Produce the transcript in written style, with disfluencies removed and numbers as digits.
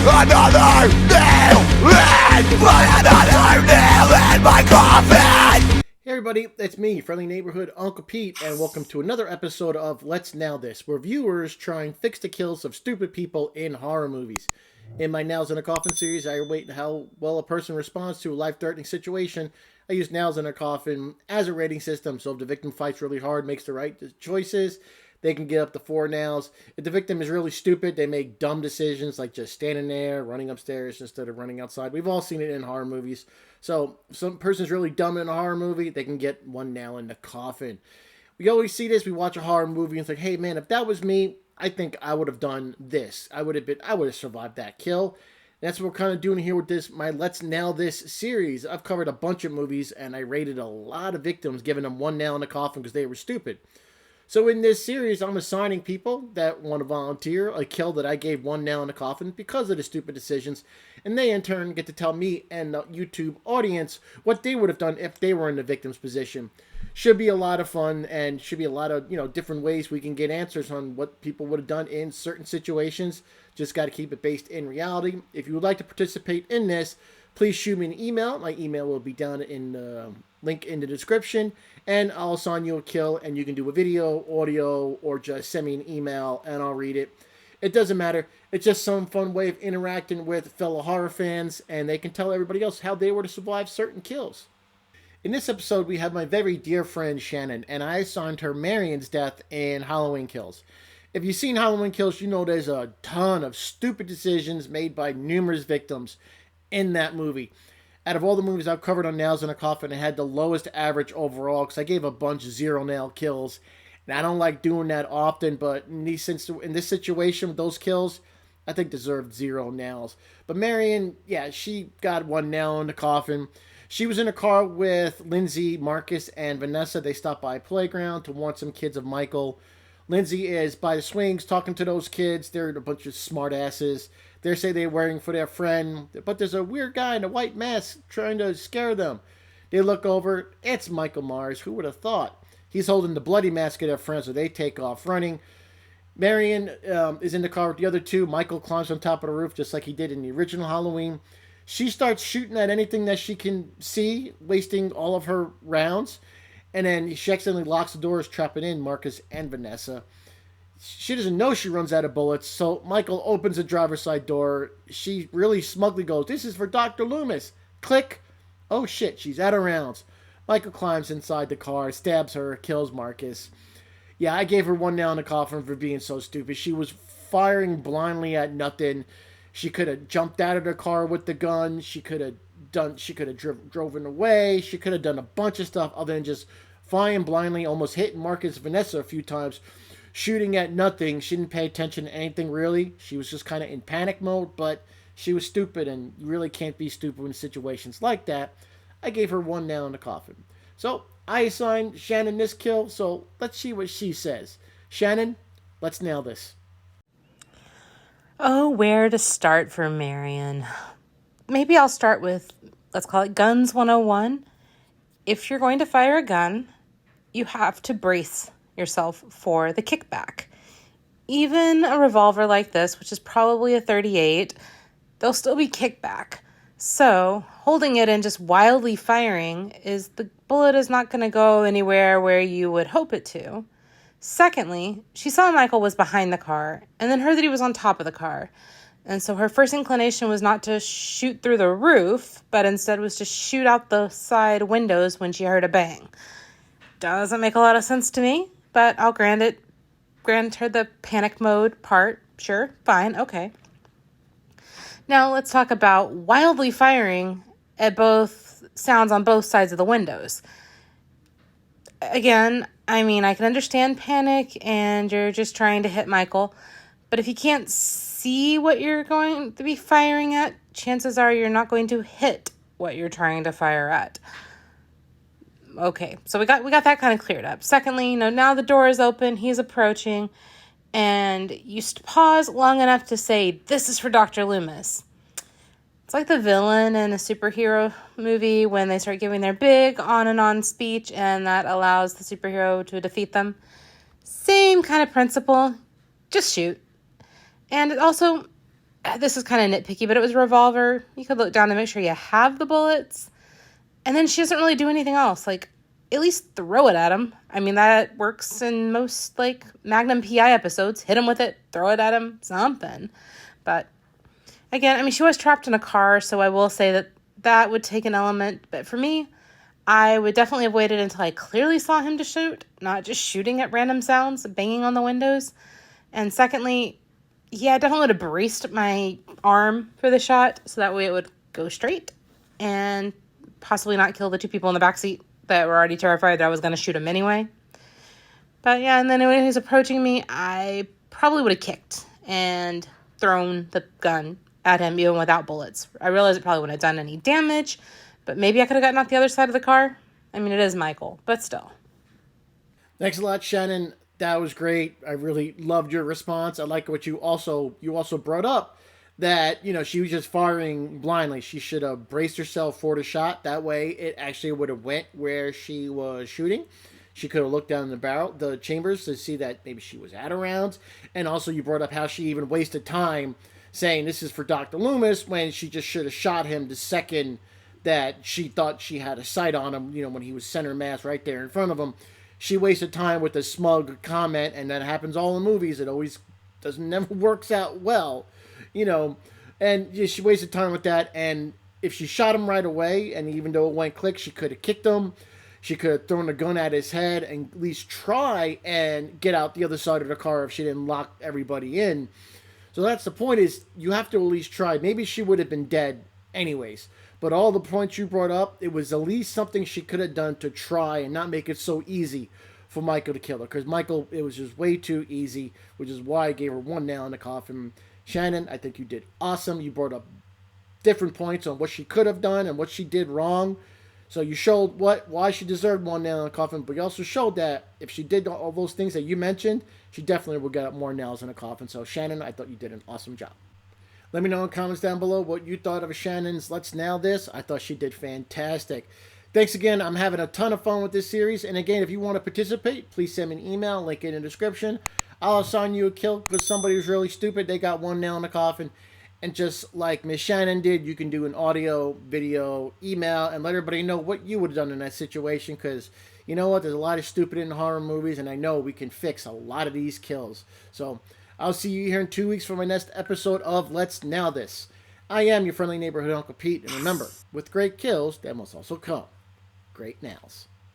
Another nail in another nail in my coffin! Hey everybody, it's me, friendly neighborhood Uncle Pete, and welcome to another episode of Let's Nail This, where viewers try and fix the kills of stupid people in horror movies. In my Nails in a Coffin series, I rate how well a person responds to a life-threatening situation. I use nails in a coffin as a rating system, so if the victim fights really hard, makes the right choices, they can get up to 4 nails. If the victim is really stupid, they make dumb decisions like just standing there, running upstairs instead of running outside. We've all seen it in horror movies. So if some person's really dumb in a horror movie, they can get 1 nail in the coffin. We always see this. We watch a horror movie and think, hey man, if that was me, I think I would have done this. I would have survived that kill. That's what we're kind of doing here with this, my Let's Nail This series. I've covered a bunch of movies and I rated a lot of victims, giving them 1 nail in the coffin because they were stupid. So in this series, I'm assigning people that want to volunteer a kill that I gave 1 nail in the coffin because of the stupid decisions. And they in turn get to tell me and the YouTube audience what they would have done if they were in the victim's position. Should be a lot of fun and should be a lot of, different ways we can get answers on what people would have done in certain situations. Just got to keep it based in reality. If you would like to participate in this, please shoot me an email. My email will be down in the link in the description. And I'll assign you a kill, and you can do a video, audio, or just send me an email, and I'll read it. It doesn't matter. It's just some fun way of interacting with fellow horror fans, and they can tell everybody else how they were to survive certain kills. In this episode, we have my very dear friend Shannon, and I assigned her Marion's death in Halloween Kills. If you've seen Halloween Kills, you know there's a ton of stupid decisions made by numerous victims in that movie. Out of all the movies I've covered on Nails in a Coffin, it had the lowest average overall because I gave a bunch of 0 nail kills. And I don't like doing that often, but in this situation with those kills, I think deserved 0 nails. But Marion, yeah, she got 1 nail in the coffin. She was in a car with Lindsay, Marcus, and Vanessa. They stopped by a playground to warn some kids of Michael. Lindsay is by the swings talking to those kids. They're a bunch of smart asses. They say they're waiting for their friend, but there's a weird guy in a white mask trying to scare them. They look over. It's Michael Myers. Who would have thought? He's holding the bloody mask of their friend, so they take off running. Marion is in the car with the other two. Michael climbs on top of the roof just like he did in the original Halloween. She starts shooting at anything that she can see, wasting all of her rounds. And then she accidentally locks the doors, trapping in Marcus and Vanessa. She doesn't know she runs out of bullets, so Michael opens the driver's side door. She really smugly goes, "This is for Dr. Loomis." Click. Oh shit, she's out of rounds. Michael climbs inside the car, stabs her, kills Marcus. Yeah, I gave her 1 nail in the coffin for being so stupid. She was firing blindly at nothing. She could have jumped out of the car with the gun. She could have driven away. She could have done a bunch of stuff other than just firing blindly, almost hitting Marcus and Vanessa a few times. Shooting at nothing. She didn't pay attention to anything really. She was just kind of in panic mode, but she was stupid, and you really can't be stupid in situations like that. I gave her 1 nail in the coffin. So I assigned Shannon this kill, so let's see what she says. Shannon, let's nail this. Oh, where to start for Marion? Maybe I'll start with, let's call it Guns 101. If you're going to fire a gun, you have to brace yourself for the kickback. Even a revolver like this, which is probably a .38, there'll still be kickback. So holding it and just wildly firing the bullet is not going to go anywhere where you would hope it to. Secondly, she saw Michael was behind the car and then heard that he was on top of the car. And so her first inclination was not to shoot through the roof, but instead was to shoot out the side windows when she heard a bang. Doesn't make a lot of sense to me, but I'll grant her the panic mode part. Sure, fine, okay. Now let's talk about wildly firing at both sounds on both sides of the windows. Again, I mean, I can understand panic and you're just trying to hit Michael, but if you can't see what you're going to be firing at, chances are you're not going to hit what you're trying to fire at. Okay, so we got that kind of cleared up. Secondly, now the door is open, he's approaching, and you pause long enough to say, "This is for Dr. Loomis." It's like the villain in a superhero movie when they start giving their big on and on speech, and that allows the superhero to defeat them. Same kind of principle, just shoot. And it also, this is kind of nitpicky, but it was a revolver. You could look down to make sure you have the bullets. And then she doesn't really do anything else. Like, at least throw it at him. I mean, that works in most, like, Magnum PI episodes. Hit him with it, throw it at him, something. But, again, I mean, she was trapped in a car, so I will say that that would take an element. But for me, I would definitely have waited until I clearly saw him to shoot, not just shooting at random sounds, banging on the windows. And secondly, yeah, I definitely would have braced my arm for the shot, so that way it would go straight and possibly not kill the two people in the backseat that were already terrified that I was going to shoot him anyway. But yeah, and then when he was approaching me, I probably would have kicked and thrown the gun at him even without bullets. I realize it probably wouldn't have done any damage, but maybe I could have gotten out the other side of the car. I mean, it is Michael, but still. Thanks a lot, Shannon. That was great. I really loved your response. I like what you also brought up, that, you know, she was just firing blindly. She should have braced herself for the shot. That way it actually would have went where she was shooting. She could have looked down the chambers to see that maybe she was out of rounds. And also you brought up how she even wasted time saying this is for Dr. Loomis when she just should have shot him the second that she thought she had a sight on him, you know, when he was center mass right there in front of him. She wasted time with a smug comment, and that happens all in movies. It always never works out well, you know. And yeah, she wasted time with that. And if she shot him right away, and even though it went click, she could have kicked him. She could have thrown a gun at his head and at least try and get out the other side of the car if she didn't lock everybody in. So that's the point, is you have to at least try. Maybe she would have been dead anyways. But all the points you brought up, it was at least something she could have done to try and not make it so easy for Michael to kill her. Because Michael, it was just way too easy, which is why I gave her one nail in the coffin. Shannon, I think you did awesome. You brought up different points on what she could have done and what she did wrong. So you showed why she deserved one nail in the coffin, but you also showed that if she did all those things that you mentioned, she definitely would get more nails in the coffin. So Shannon, I thought you did an awesome job. Let me know in the comments down below what you thought of Shannon's Let's Nail This. I thought she did fantastic. Thanks again. I'm having a ton of fun with this series. And again, if you want to participate, please send me an email. Link in the description. I'll assign you a kill because somebody was really stupid. They got one nail in the coffin. And just like Miss Shannon did, you can do an audio, video, email, and let everybody know what you would have done in that situation. Because you know what? There's a lot of stupid in horror movies. And I know we can fix a lot of these kills. So I'll see you here in 2 weeks for my next episode of Let's Nail This. I am your friendly neighborhood Uncle Pete, and remember, with great kills, there must also come great nails.